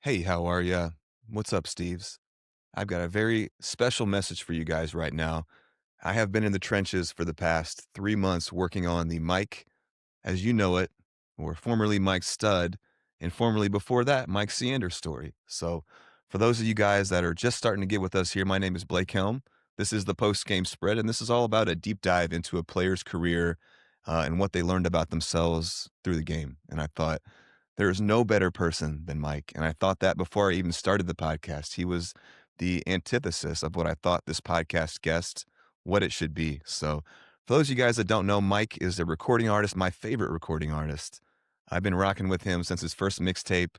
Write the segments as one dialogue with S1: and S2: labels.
S1: Hey, how are ya? What's up, Steves? I've got a very special message for you guys right now. I have been in the trenches for the past 3 months working on the Mike, as you know it, or formerly Mike Stud, and formerly before that, Mike Seander story. So, for those of you guys that are just starting to get with us here, my name is Blake Helm. This is the post game spread, and this is all about a deep dive into a player's career and what they learned about themselves through the game. And I thought, there is no better person than Mike, and I thought that before I even started the podcast. He was the antithesis of what I thought this podcast guest, what it should be. So, for those of you guys that don't know, Mike is a recording artist, my favorite recording artist. I've been rocking with him since his first mixtape.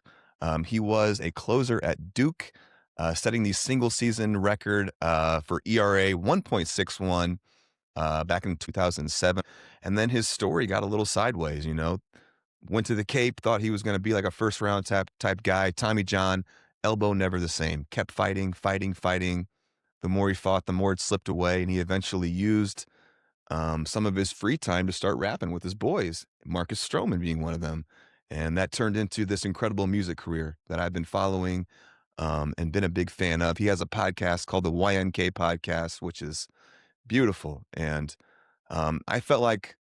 S1: He was a closer at Duke, setting the single season record for ERA 1.61 back in 2007. And then his story got a little sideways, went to the Cape, thought he was going to be like a first round type guy. Tommy John, elbow never the same. Kept fighting, fighting, fighting. The more he fought, the more it slipped away, and he eventually used some of his free time to start rapping with his boys, Marcus Stroman being one of them. And that turned into this incredible music career that I've been following and been a big fan of. He has a podcast called the YNK Podcast, which is beautiful. And I felt like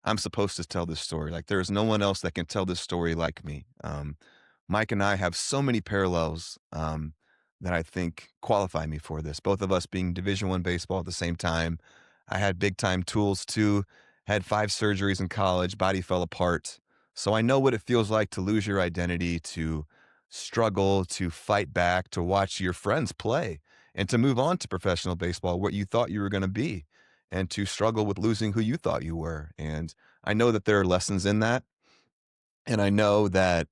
S1: I'm supposed to tell this story. Like, there's no one else that can tell this story like me. Mike and I have so many parallels that I think qualify me for this. Both of us being Division One baseball at the same time. I had big time tools too. Had 5 surgeries in college. Body fell apart. So I know what it feels like to lose your identity, to struggle, to fight back, to watch your friends play, and to move on to professional baseball, what you thought you were going to be, and to struggle with losing who you thought you were. And I know that there are lessons in that. And I know that,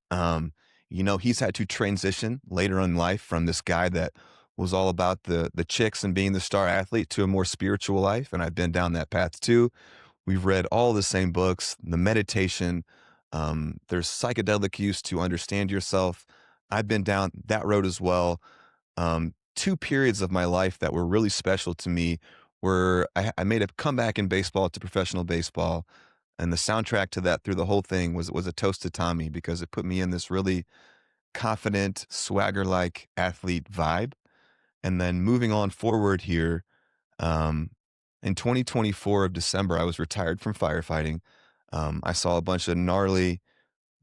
S1: he's had to transition later in life from this guy that was all about the chicks and being the star athlete to a more spiritual life. And I've been down that path too. We've read all the same books, the meditation. There's psychedelic use to understand yourself. I've been down that road as well. 2 periods of my life that were really special to me were I made a comeback in baseball to professional baseball, and the soundtrack to that through the whole thing was a toast to Tommy because it put me in this really confident, swagger-like athlete vibe. And then moving on forward here, um, in 2024 of December, I was retired from firefighting. I saw a bunch of gnarly,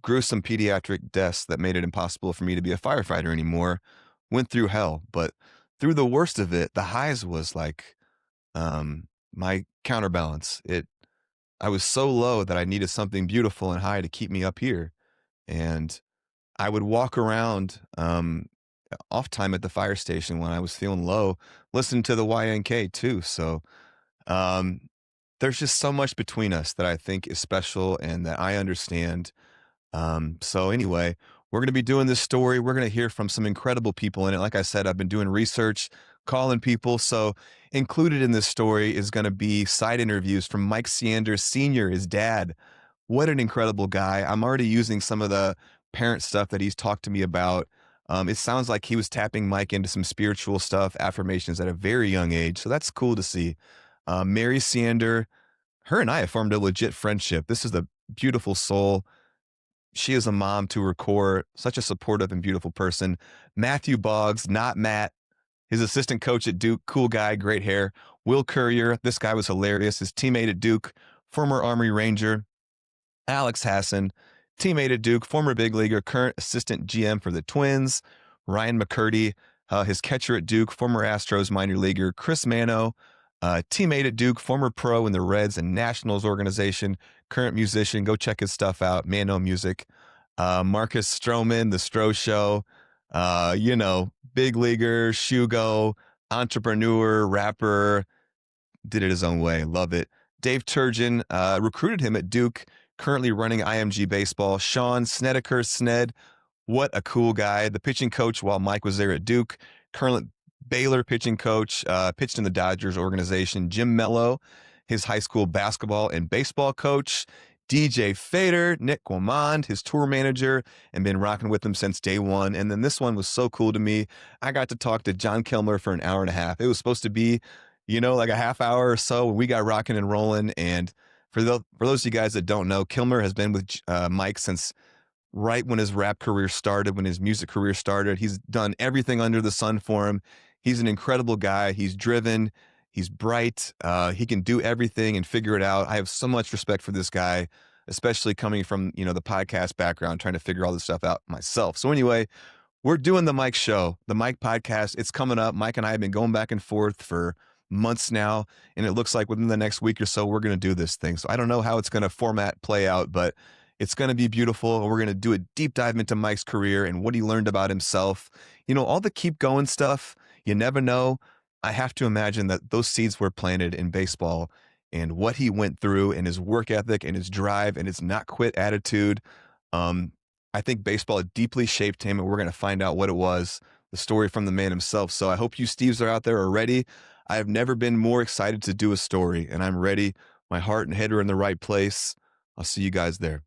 S1: gruesome pediatric deaths that made it impossible for me to be a firefighter anymore. Went through hell, but through the worst of it, the highs was like my counterbalance. I was so low that I needed something beautiful and high to keep me up here. And I would walk around off time at the fire station when I was feeling low, listen to the YNK too. So um, there's just so much between us that I think is special and that I understand. So anyway, we're going to be doing this story. We're going to hear from some incredible people in it. Like I said, I've been doing research, calling people. So included in this story is going to be side interviews from Mike Seander Sr., his dad. What an incredible guy. I'm already using some of the parent stuff that he's talked to me about. It sounds like he was tapping Mike into some spiritual stuff, affirmations at a very young age. So that's cool to see. Mary Seander, her and I have formed a legit friendship. This is a beautiful soul. She is a mom to her core, such a supportive and beautiful person. Matthew Boggs, not Matt, his assistant coach at Duke, cool guy, great hair. Will Courier, this guy was hilarious. His teammate at Duke, former Army Ranger. Alex Hassan, teammate at Duke, former big leaguer, current assistant GM for the Twins. Ryan McCurdy, his catcher at Duke, former Astros minor leaguer. Chris Mano, teammate at Duke, former pro in the Reds and Nationals organization, current musician. Go check his stuff out, Mano Music. Marcus Stroman, The Stro Show, big leaguer, Shugo, entrepreneur, rapper, did it his own way. Love it. Dave Turgeon recruited him at Duke, currently running IMG Baseball. Sean Snedeker, Sned, what a cool guy. The pitching coach while Mike was there at Duke, current Baylor pitching coach, pitched in the Dodgers organization. Jim Mello, his high school basketball and baseball coach. DJ Fader, Nick Guamond, his tour manager, and been rocking with him since day one. And then this one was so cool to me. I got to talk to John Kilmer for an hour and a half. It was supposed to be, like a half hour or so when we got rocking and rolling. And for those of you guys that don't know, Kilmer has been with Mike since right when his rap career started, when his music career started. He's done everything under the sun for him. He's an incredible guy. He's driven. He's bright. He can do everything and figure it out. I have so much respect for this guy, especially coming from the podcast background, trying to figure all this stuff out myself. So anyway, we're doing the Mike Show, the Mike podcast. It's coming up. Mike and I have been going back and forth for months now, and it looks like within the next week or so, we're going to do this thing. So I don't know how it's going to play out, but it's going to be beautiful. We're going to do a deep dive into Mike's career and what he learned about himself. All the keep going stuff, you never know. I have to imagine that those seeds were planted in baseball, and what he went through and his work ethic and his drive and his not quit attitude. Um, I think baseball deeply shaped him, and we're going to find out what it was, the story from the man himself. So I hope you Steves are out there are ready. I have never been more excited to do a story, and I'm ready. My heart and head are in the right place. I'll see you guys there.